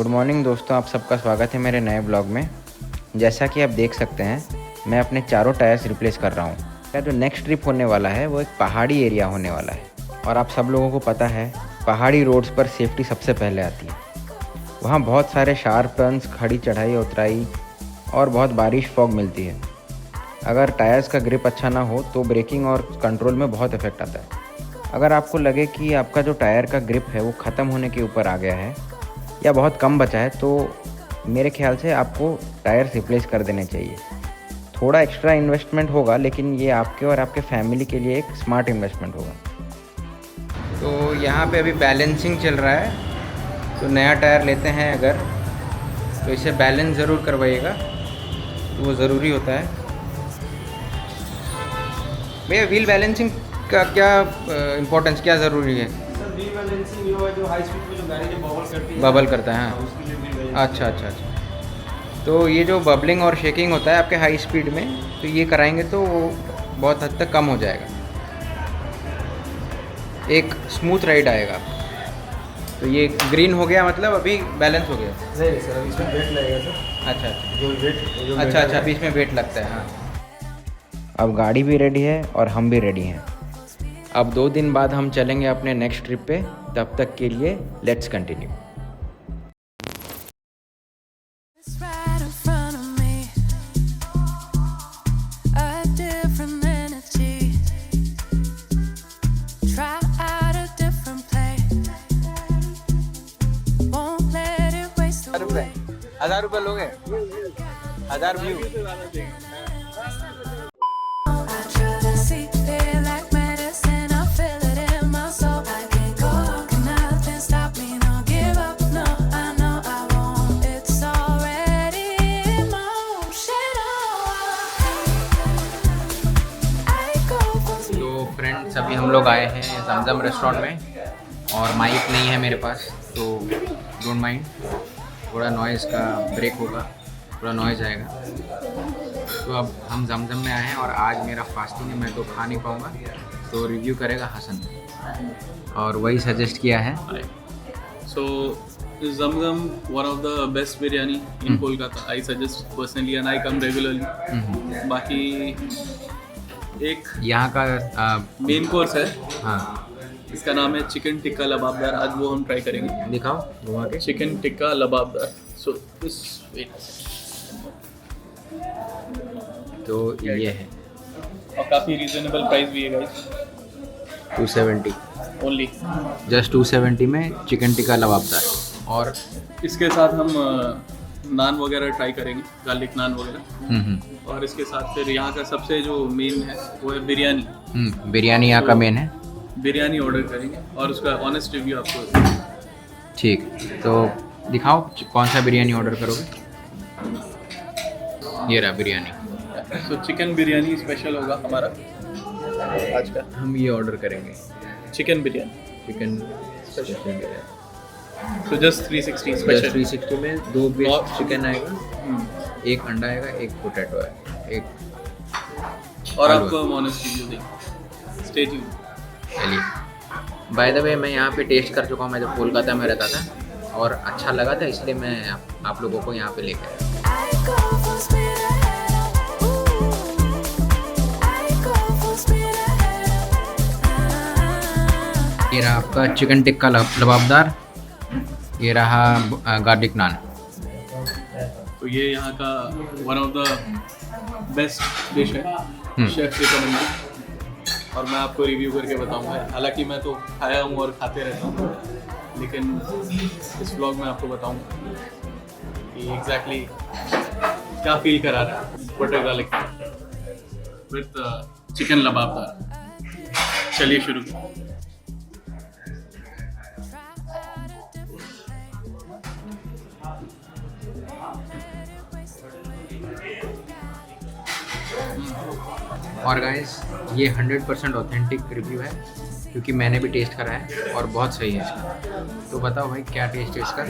Good morning दोस्तों, आप सबका स्वागत है मेरे नए ब्लॉग में। जैसा कि आप देख सकते हैं, मैं अपने चारों टायर्स रिप्लेस कर रहा हूँ। मेरा जो नेक्स्ट ट्रिप होने वाला है वो एक पहाड़ी एरिया होने वाला है और आप सब लोगों को पता है पहाड़ी रोड्स पर सेफ्टी सबसे पहले आती है। वहाँ बहुत सारे शार्प टर्न्स, खड़ी चढ़ाई उतराई और बहुत बारिश फॉग मिलती है। अगर टायर्स का ग्रिप अच्छा ना हो तो ब्रेकिंग और कंट्रोल में बहुत इफेक्ट आता है। अगर आपको लगे कि आपका जो टायर का ग्रिप है वो ख़त्म होने के ऊपर आ गया है या बहुत कम बचा है तो मेरे ख्याल से आपको टायर्स रिप्लेस कर देने चाहिए। थोड़ा एक्स्ट्रा इन्वेस्टमेंट होगा लेकिन ये आपके और आपके फैमिली के लिए एक स्मार्ट इन्वेस्टमेंट होगा। तो यहाँ पे अभी बैलेंसिंग चल रहा है, तो नया टायर लेते हैं अगर तो इसे बैलेंस ज़रूर करवाइएगा, तो वो ज़रूरी होता है। भैया व्हील बैलेंसिंग का क्या इम्पोर्टेंस, क्या ज़रूरी है? सर व्हील बैलेंसिंग जो हाई स्पीड में जो गाड़ी जो बबल करती है, बबल करता है, हाँ। उसके लिए व्हील बैलेंसिंग। अच्छा। तो ये जो बबलिंग और शेकिंग होता है आपके हाई स्पीड में, तो ये कराएंगे तो वो बहुत हद तक कम हो जाएगा, एक स्मूथ राइड आएगा। तो ये ग्रीन हो गया, मतलब अभी बैलेंस हो गया। नहीं सर, अभी इसमें वेट लगेगा सर। अच्छा जो वेट अच्छा, अभी इसमें वेट लगता है, हाँ। अब गाड़ी भी रेडी है और हम भी रेडी हैं। अब 2 दिन बाद हम चलेंगे अपने नेक्स्ट ट्रिप पे। तब तक के लिए let's continue. It's right in front of me, a different energy. Try out a different play. Won't let it waste away. 1000 रुपये लोगे? 1000 view. I try to see it like medicine. I feel it in my soul. I can't go on, nothing stop me. No give up, no. I know I won't. It's already emotional. I go from तो friends, अभी हम लोग आए हैं जमजम restaurant में और mic नहीं है मेरे पास, तो डोंट माइंड, थोड़ा नॉइज़ का ब्रेक होगा, थोड़ा नॉइज़ आएगा। तो अब हम जमजम में आए हैं और आज मेरा फास्टिंग है, मैं तो खा नहीं पाऊँगा, तो रिव्यू करेगा हसन और वही सजेस्ट किया है। So Zamzam, one of the best biryani in Kolkata. I suggest personally and I come regularly. बाकी एक यहाँ का मेन कोर्स है, हाँ, इसका नाम है चिकन टिक्का लबाबदार। आज वो हम ट्राई करेंगे। दिखाओ घुमा के। Chicken tikka lababdar. So this तो ये है और काफ़ी रीजनेबल प्राइस भी है गाइस, 270, ओनली। जस्ट 270 में चिकन टिक्का लबाबदार। और इसके साथ हम नान वगैरह ट्राई करेंगे, गार्लिक नान वगैरह। और इसके साथ फिर यहाँ का सबसे जो मेन है वो है बिरयानी। बिरयानी यहाँ का मेन है। बिरयानी ऑर्डर करेंगे और उसका ऑनेस्ट रिव्यू आपको। ठीक, तो दिखाओ कौन सा बिरयानी ऑर्डर करोगे। ये रहा बिरयानी। तो चिकन बिरयानी स्पेशल होगा हमारा आज का। हम ये ऑर्डर करेंगे, चिकन बिरयानी चिकन बिरयानी। तो जस्ट 360 स्पेशल। 360 में 2 पीस और- चिकन आएगा, 1 अंडा आएगा, 1 पोटैटो है, 1 और आलू आपको हम ऑनेस्ट रिव्यू देंगे। Stay tuned. चलिए। बाय द वे, मैं यहाँ पे टेस्ट कर चुका हूँ, मैं जब कोलकाता में रहता था और अच्छा लगा था, इसलिए मैं आप लोगों को यहाँ पे लेकर आया। I go full speed ahead. Ooh, I go full speed ahead. ये रहा आपका चिकन टिक्का लबाबदार, ये रहा गार्लिक नान। तो ये यहाँ का one of the best dish है, शेफ रिकमेंडेड। और मैं आपको रिव्यू करके बताऊंगा। हालांकि मैं तो खाया हूँ और खाते रहता हूँ, लेकिन इस व्लॉग में आपको बताऊंगा कि एग्जैक्टली क्या फील करा रहा है बटर गार्लिक विद चिकन लबाबदार। चलिए शुरू। और गाइस, ये 100% ऑथेंटिक रिव्यू है क्योंकि मैंने भी टेस्ट करा है और बहुत सही है इसका। तो बताओ भाई, क्या टेस्ट है इसका?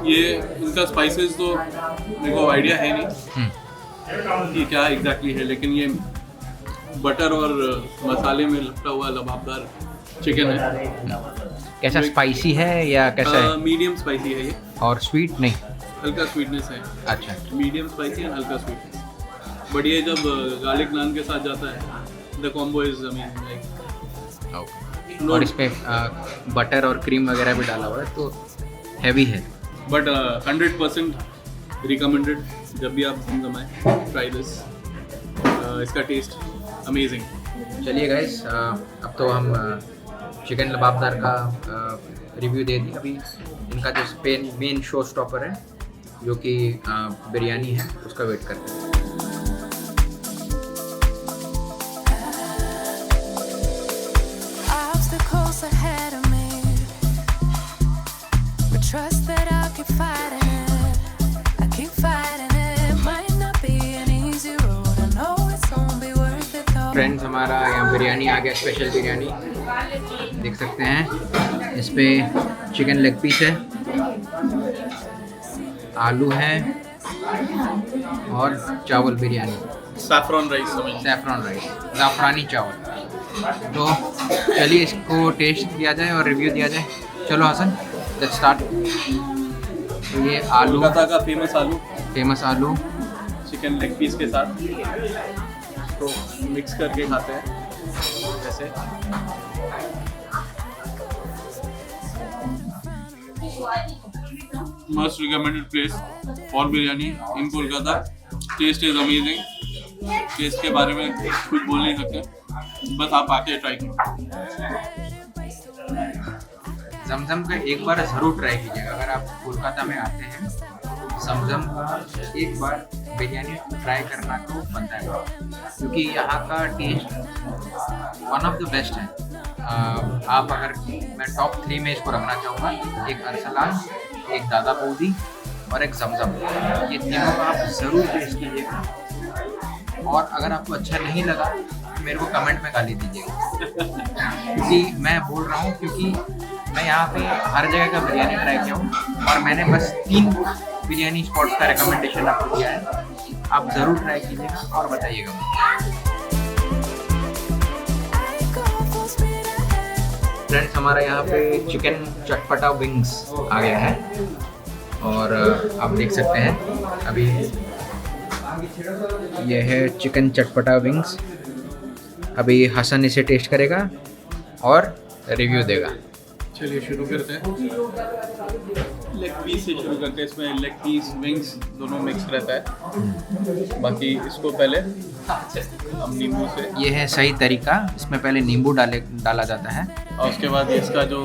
ये इनका स्पाइसेस तो मेरे को आइडिया है नहीं कि क्या एग्जैक्टली है, लेकिन ये बटर और मसाले में लपटा हुआ लबाबदार चिकन है। कैसा स्पाइसी है या कैसा है? मीडियम स्पाइसी है ये, और स्वीट नहीं? हल्का स्वीटनेस है। अच्छा, मीडियम स्पाइसी एंड हल्का स्वीटनेस। बट ये जब गार्लिक नान के साथ जाता है, the combo is amazing like. Okay. और इस पे बटर और क्रीम वगैरह भी डाला हुआ है तो हैवी है। बट 100% रिकमेंडेड, जब भी आप जमजम आए ट्राई दिस। इसका टेस्ट अमेजिंग। चलिए गाइस, अब तो हम चिकन लबाबदार का रिव्यू दे दिए। अभी इनका जो मेन शो स्टॉपर है जो कि बिरयानी है, उसका वेट करते हैं। Obstacles ahead of me, but trust that I'll keep fighting it. I keep fighting it. Might not be an easy road. I know it's gonna be worth it though. Friends, हमारा यहाँ बिरयानी आ गया, special biryani देख सकते हैं। इस पे chicken leg piece है, आलू है और चावल बिरयानी, सैफरॉन राइस समझ। सैफरॉन राइस, ज़ाफ़रानी चावल। तो चलिए इसको टेस्ट किया जाए और रिव्यू दिया जाए। चलो हसन, लेट्स स्टार्ट। तो ये आलू, कोलकाता का फेमस आलू चिकन लेग पीस के साथ तो मिक्स करके खाते हैं जैसे। Must recommended place for biryani in Kolkata. Taste is amazing. Taste के बारे में कुछ बोल नहीं सकते, बस आप आके ट्राई करो। जमजम का एक बार ज़रूर ट्राई कीजिएगा। अगर आप कोलकाता में आते हैं, जमजम का एक बार बिरयानी ट्राई करना तो बनता है, क्योंकि यहाँ का taste one of the best है। आप अगर, मैं टॉप 3 में इसको रखना चाहूँगा, एक अरसलान, एक दादा बौदी और एक जमजम। ये तीनों आप ज़रूर टेस्ट कीजिएगा। और अगर आपको अच्छा नहीं लगा मेरे को कमेंट में गाली दीजिएगा, क्योंकि मैं बोल रहा हूँ, क्योंकि मैं यहाँ पे हर जगह का बिरयानी ट्राई किया हूँ और मैंने बस 3 बिरयानी स्पॉट्स का रिकमेंडेशन आपको दिया है। आप ज़रूर ट्राई कीजिएगा और बताइएगा। फ्रेंड्स, हमारा यहाँ पे चिकन चटपटा विंग्स आ गया है और आप देख सकते हैं अभी ये है चिकन चटपटा विंग्स। अभी हसन इसे टेस्ट करेगा और रिव्यू देगा। चलिए शुरू करते हैं। लेग पीस से शुरू करते हैं। इसमें लेग पीस विंग्स दोनों मिक्स रहता है। बाकी इसको पहले हम नींबू से, ये है सही तरीका, इसमें पहले नींबू डाला जाता है और उसके बाद इसका जो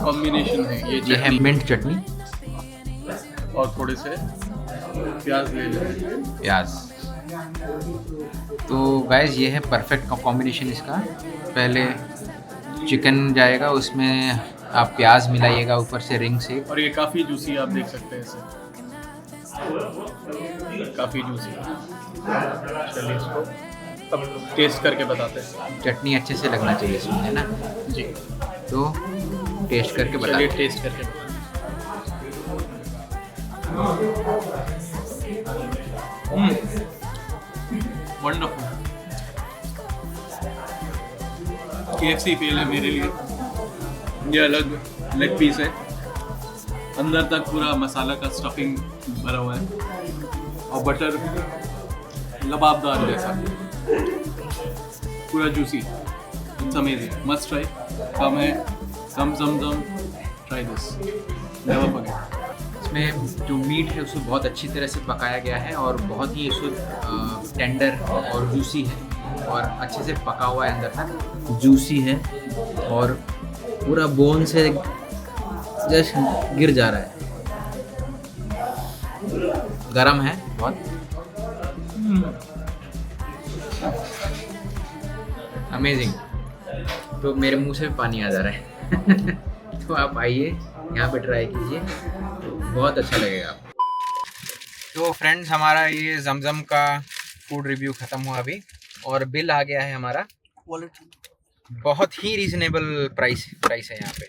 कॉम्बिनेशन है ये है मिंट चटनी और थोड़े से प्याज ले लेते हैं। प्याज। तो गाइस, ये है परफेक्ट कॉम्बिनेशन इसका। पहले चिकन जाएगा, उसमें आप प्याज मिलाइएगा ऊपर से रिंग से। और ये काफ़ी जूसी, आप देख सकते हैं इसे, काफ़ी जूसी। चलिए इसको अब टेस्ट करके बताते हैं। चटनी अच्छे से लगना चाहिए इसमें, है ना जी। तो टेस्ट करके चलिए बताते हैं। टेस्ट करके बताते हैं। वंडरफुल। KFC फेल है मेरे लिए। ये अलग लेग पीस है, अंदर तक पूरा मसाला का स्टफिंग भरा हुआ है और बटर लबाबदार जैसा, पूरा juicy. It's amazing, must try. कम है, कम जमजम, ट्राई दिस, नेवर फॉरगेट। इसमें जो मीट है उसको बहुत अच्छी तरह से पकाया गया है और बहुत ही इसको टेंडर और जूसी है और अच्छे से पका हुआ है, अंदर तक जूसी है और पूरा बोन से जस्ट गिर जा रहा है। गरम है बहुत। अमेजिंग। तो मेरे मुंह से पानी आ जा रहा है। तो आप आइए यहाँ पे ट्राई कीजिए, बहुत अच्छा लगेगा आपको। तो फ्रेंड्स, हमारा ये जमजम का फूड रिव्यू ख़त्म हुआ अभी और बिल आ गया है हमारा। बहुत ही रीज़नेबल प्राइस है यहाँ पे।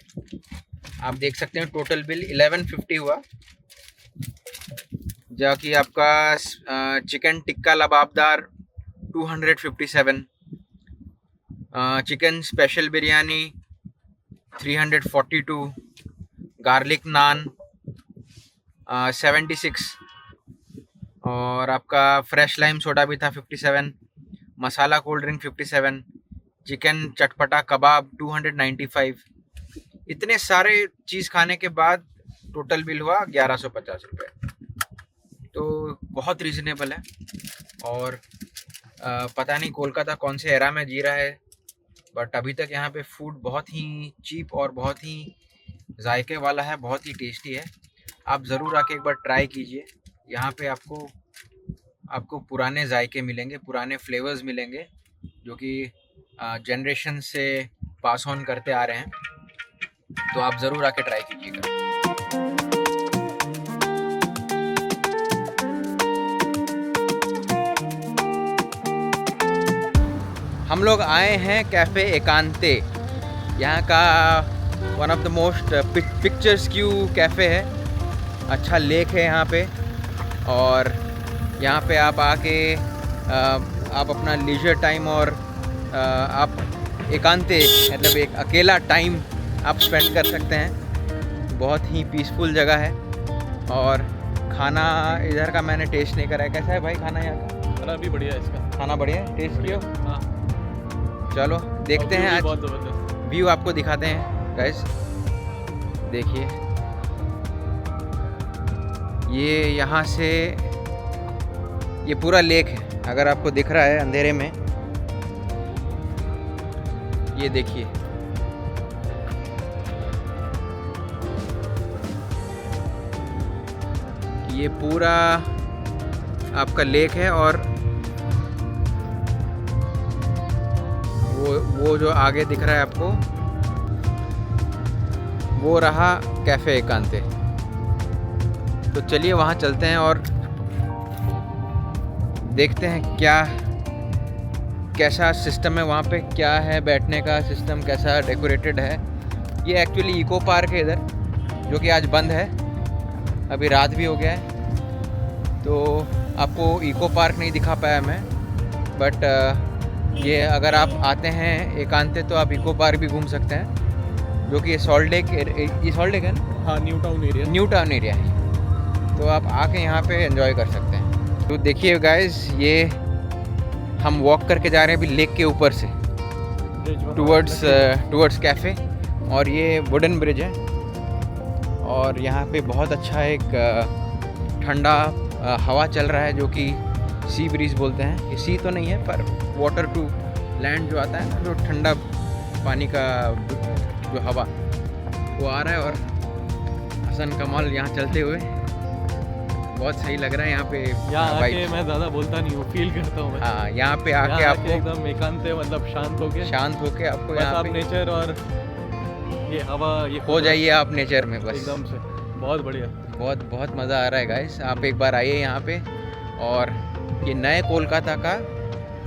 आप देख सकते हैं टोटल बिल 1150 हुआ, जो कि आपका चिकन टिक्का लबाबदार 257, चिकन स्पेशल बिरयानी 342, गार्लिक नान 76, और आपका फ्रेश लाइम सोडा भी था 57, मसाला कोल्ड ड्रिंक 57, चिकन चटपटा कबाब 295। इतने सारे चीज़ खाने के बाद टोटल बिल हुआ 1150 रुपये। तो बहुत रीज़नेबल है। और पता नहीं कोलकाता कौन से एरा में जी रहा है, बट अभी तक यहाँ पे फूड बहुत ही चीप और बहुत ही जायके वाला है, बहुत ही टेस्टी है। आप ज़रूर आके एक बार ट्राई कीजिए। यहाँ पे आपको पुराने जायके मिलेंगे, पुराने फ्लेवर्स मिलेंगे, जो कि जनरेशन से पास ऑन करते आ रहे हैं। तो आप ज़रूर आके ट्राई कीजिएगा। हम लोग आए हैं कैफ़े एकांते। यहाँ का one of the most picturesque cafe है। अच्छा लेक है यहाँ पे, और यहाँ पे आप आके आप अपना लीजर टाइम और आप एकांते मतलब एक अकेला टाइम आप स्पेंड कर सकते हैं। बहुत ही पीसफुल जगह है। और खाना इधर का मैंने टेस्ट नहीं करा है। कैसा है भाई खाना यहाँ का? खाना भी बढ़िया है इसका। खाना बढ़िया है, टेस्ट किया? हाँ। चलो देखते हैं आज बहुत ज़बरदस्त व्यू आपको दिखाते हैं गाइस। देखिए ये यहाँ से ये पूरा लेक है, अगर आपको दिख रहा है अंधेरे में। ये देखिए ये पूरा आपका लेक है, और वो जो आगे दिख रहा है आपको, वो रहा कैफ़े एकांते। तो चलिए वहाँ चलते हैं और देखते हैं कैसा सिस्टम है वहाँ पे, क्या है बैठने का सिस्टम, कैसा डेकोरेटेड है। ये एक्चुअली इको पार्क है इधर, जो कि आज बंद है, अभी रात भी हो गया है। तो आपको इको पार्क नहीं दिखा पाया मैं, बट ये अगर आप आते हैं एकांते तो आप इको पार्क भी घूम सकते हैं, जो कि ये सॉल्ट लेक है ना? हाँ, न्यू टाउन एरिया है। तो आप आके यहाँ पे एंजॉय कर सकते हैं। तो देखिए गाइस, ये हम वॉक करके जा रहे हैं अभी लेक के ऊपर से टुवर्ड्स कैफ़े, और ये वुडन ब्रिज है। और यहाँ पे बहुत अच्छा एक ठंडा हवा चल रहा है, जो कि सी ब्रीज बोलते हैं। ये सी तो नहीं है, पर वाटर टू लैंड जो आता है ना, जो ठंडा पानी का जो हवा वो आ रहा है। और हसन कमाल यहाँ चलते हुए बहुत सही लग रहा है। यहाँ पे आके मैं ज़्यादा बोलता नहीं हूँ, फील करता हूँ। हाँ, यहाँ पे आके आपको एकदम एकांत मतलब शांत होके आपको यहाँ पे नेचर और ये हवा ये हो जाइए आप नेचर में बस एकदम से। बहुत बढ़िया, बहुत मज़ा आ रहा है गाइस। आप एक बार आइए यहाँ पे और ये नए कोलकाता का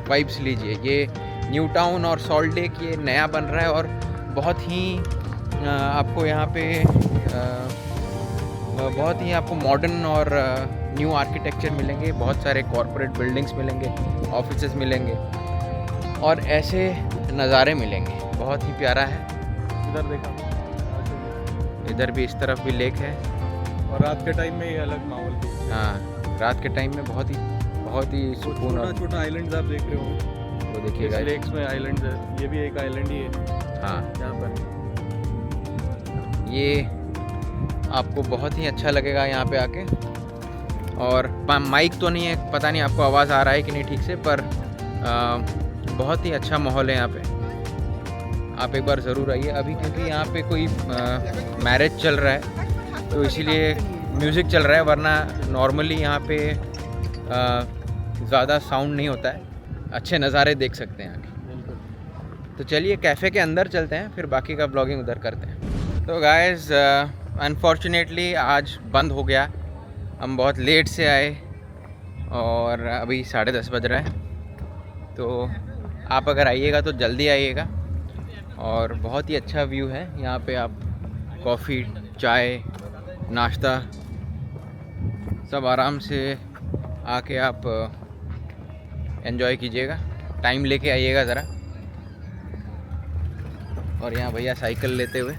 वाइब्स लीजिए। ये न्यू टाउन और सॉल्ट लेक ये नया बन रहा है, और बहुत ही आपको यहाँ पे बहुत ही आपको मॉडर्न और न्यू आर्किटेक्चर मिलेंगे। बहुत सारे कॉरपोरेट बिल्डिंग्स मिलेंगे, ऑफिसेज मिलेंगे, और ऐसे नज़ारे मिलेंगे। बहुत ही प्यारा है। इधर देखा, इधर भी इस तरफ भी लेक है, और रात के टाइम में ये अलग माहौल भी। हाँ, रात के टाइम में बहुत ही सुकून। और छोटा आइलैंड्स आप देख रहे हो, वो देखिएगा लेक्स में आइलैंड्स है। ये भी एक आइलैंड ही है। हाँ, यहाँ पर ये आपको बहुत ही अच्छा लगेगा यहाँ पे आके। और माइक तो नहीं है, पता नहीं आपको आवाज़ आ रहा है कि नहीं ठीक से, पर बहुत ही अच्छा माहौल है यहाँ पे। आप एक बार ज़रूर आइए अभी, क्योंकि यहाँ पे कोई मैरिज चल रहा है, तो इसीलिए म्यूज़िक चल रहा है, वरना नॉर्मली यहाँ पे ज़्यादा साउंड नहीं होता है। अच्छे नज़ारे देख सकते हैं आगे। तो चलिए कैफ़े के अंदर चलते हैं, फिर बाकी का ब्लॉगिंग उधर करते हैं। तो गाइस अनफॉर्चुनेटली आज बंद हो गया। हम बहुत लेट से आए और अभी 10:30 बज रहा है। तो आप अगर आइएगा तो जल्दी आइएगा, और बहुत ही अच्छा व्यू है यहाँ पे। आप कॉफ़ी, चाय, नाश्ता सब आराम से आके आप एंजॉय कीजिएगा। टाइम लेके आइएगा ज़रा। और यहाँ भैया साइकिल लेते हुए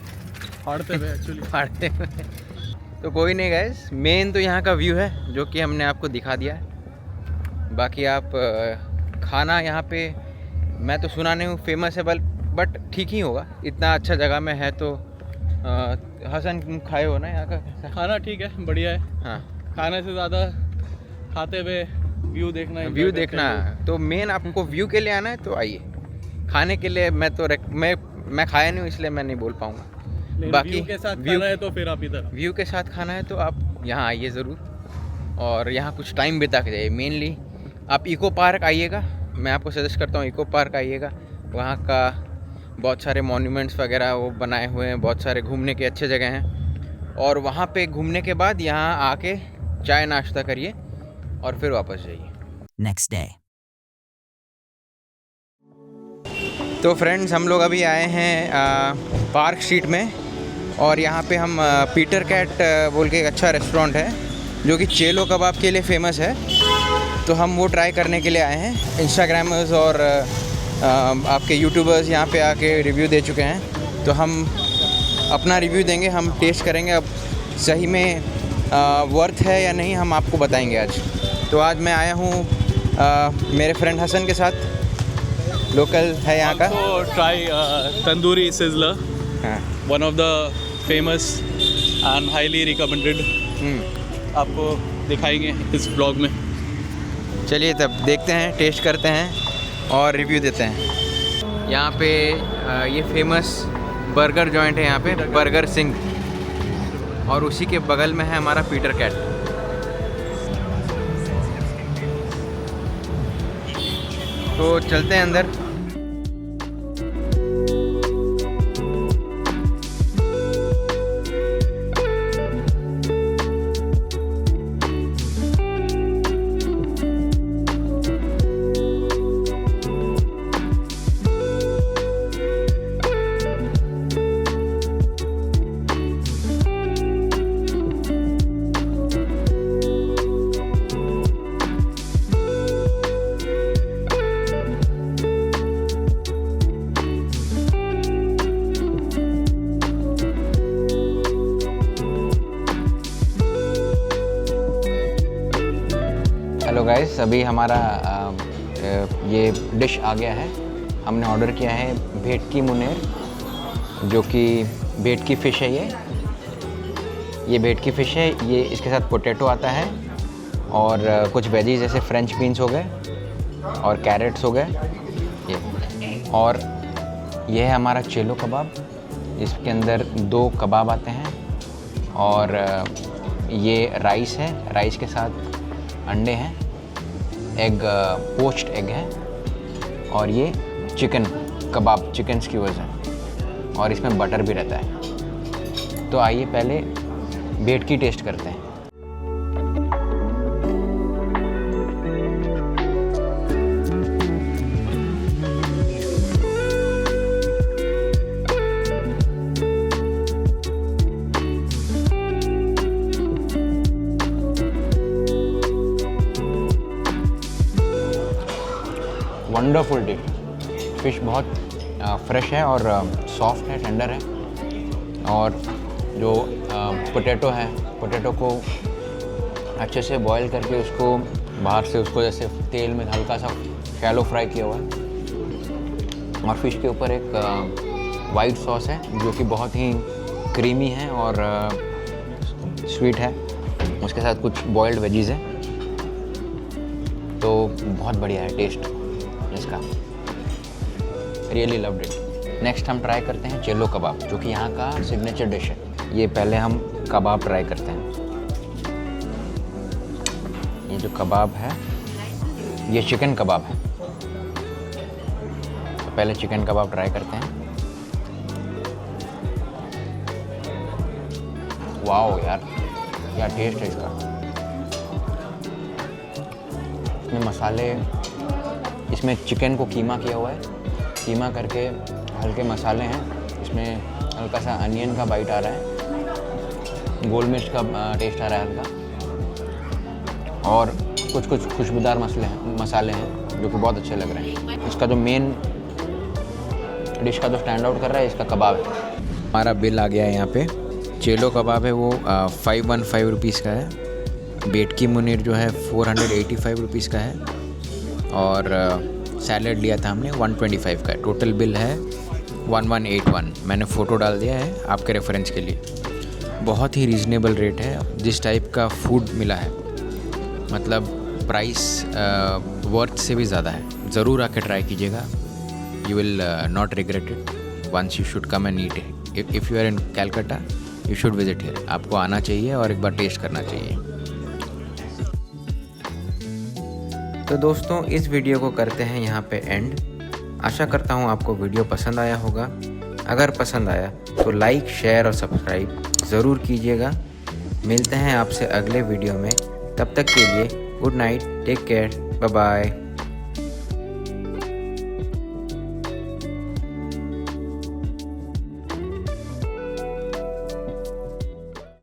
फाड़ते हुए एक्चुअली। फाड़ते हुए। तो कोई नहीं गाइस, मेन तो यहाँ का व्यू है जो कि हमने आपको दिखा दिया है। बाकी आप खाना यहाँ पे मैं तो सुना नहीं हूँ फेमस है, बट ठीक ही होगा, इतना अच्छा जगह में है तो। हसन तुम खाए हो ना यहाँ का? खाना ठीक है, बढ़िया है। हाँ, खाने से ज़्यादा खाते हुए व्यू देखना, व्यू देखना। तो मेन आपको व्यू के लिए आना है तो आइए। खाने के लिए मैं तो मैं खाया नहीं हूँ इसलिए मैं नहीं बोल पाऊँगा। बाकी व्यू के साथ खाना है तो फिर आप इधर, व्यू के साथ खाना है तो आप यहाँ आइए ज़रूर, और यहाँ कुछ टाइम बिता के जाइए। मेनली आप इको पार्क आइएगा, मैं आपको सजेस्ट करता हूँ इको पार्क आइएगा। वहाँ का बहुत सारे मॉन्यूमेंट्स वगैरह वो बनाए हुए हैं, बहुत सारे घूमने के अच्छे जगह हैं। और वहाँ पे घूमने के बाद यहाँ आके चाय नाश्ता करिए और फिर वापस जाइए। Next day. तो फ्रेंड्स, हम लोग अभी आए हैं पार्क स्ट्रीट में, और यहाँ पे हम पीटर कैट बोल के एक अच्छा रेस्टोरेंट है जो कि चेलो कबाब के लिए फ़ेमस है। तो हम वो ट्राई करने के लिए आए हैं। इंस्टाग्रामर्स और आपके यूट्यूबर्स यहाँ पे आके रिव्यू दे चुके हैं, तो हम अपना रिव्यू देंगे, हम टेस्ट करेंगे अब सही में वर्थ है या नहीं, हम आपको बताएंगे आज। तो आज मैं आया हूँ मेरे फ्रेंड हसन के साथ, लोकल है यहाँ का। तो ट्राई तंदूरी सिजलर, हाँ। One of the famous and highly recommended. आपको दिखाएंगे इस ब्लॉग में। चलिए तब देखते हैं, टेस्ट करते हैं और रिव्यू देते हैं। यहाँ पे ये फेमस बर्गर जॉइंट है यहाँ पे, बर्गर सिंह, और उसी के बगल में है हमारा पीटर कैट। तो चलते हैं अंदर। हेलो गाइस, अभी हमारा ये डिश आ गया है। हमने ऑर्डर किया है भेटकी मुनेर, जो कि भेटकी फ़िश है। ये भेटकी फ़िश है। ये इसके साथ पोटैटो आता है और कुछ वेजीज जैसे फ्रेंच बीन्स हो गए और कैरेट्स हो गए ये। और ये है हमारा चेलो कबाब, इसके अंदर 2 कबाब आते हैं, और ये राइस है, राइस के साथ अंडे हैं, एग पोच्ड एग है, और ये चिकन कबाब, चिकन स्क्यूअर्स हैं, और इसमें बटर भी रहता है। तो आइए पहले भेटकी टेस्ट करते हैं। Wonderful dish. फ़िश बहुत फ्रेश है और सॉफ्ट है, टेंडर है। और जो पोटैटो है, पोटैटो को अच्छे से बॉईल करके उसको बाहर से उसको जैसे तेल में हल्का सा शैलो फ्राई किया हुआ है। और फ़िश के ऊपर एक वाइट सॉस है जो कि बहुत ही क्रीमी है और स्वीट है। उसके साथ कुछ बॉइल्ड वेजीज़ है, तो बहुत बढ़िया है टेस्ट इसका। Really loved it. नेक्स्ट हम ट्राई करते हैं चेलो कबाब, जो कि यहाँ का सिग्नेचर डिश है। ये पहले हम कबाब ट्राई करते हैं। ये जो कबाब है ये चिकन कबाब है। तो पहले चिकन कबाब ट्राई करते हैं। वाओ यार, क्या टेस्ट है इसका। इसमें मसाले, इसमें चिकन को कीमा किया हुआ है, कीमा करके हल्के मसाले हैं। इसमें हल्का सा अनियन का बाइट आ रहा है, गोल मिर्च का टेस्ट आ रहा है हल्का, और कुछ खुशबूदार मसाले हैं जो कि बहुत अच्छे लग रहे हैं। इसका जो मेन डिश का तो स्टैंड आउट कर रहा है इसका कबाब है। हमारा बिल आ गया है यहाँ पे। चेलो कबाब है वो 515 रुपीज़ का है। बेटकी मुनीर जो है 485 रुपीज़ का है। और सैलड लिया था हमने 125 का। टोटल बिल है 1181। मैंने फ़ोटो डाल दिया है आपके रेफरेंस के लिए। बहुत ही रीज़नेबल रेट है। जिस टाइप का फूड मिला है मतलब प्राइस वर्थ से भी ज़्यादा है। ज़रूर आके ट्राई कीजिएगा। You will not regret it. Once you should come and eat it. If you are in Calcutta you should visit here. आपको आना चाहिए और एक बार टेस्ट करना चाहिए। तो दोस्तों इस वीडियो को करते हैं यहाँ पे एंड। आशा करता हूँ आपको वीडियो पसंद आया होगा। अगर पसंद आया तो लाइक, शेयर और सब्सक्राइब ज़रूर कीजिएगा। मिलते हैं आपसे अगले वीडियो में। तब तक के लिए good night, take care, bye bye.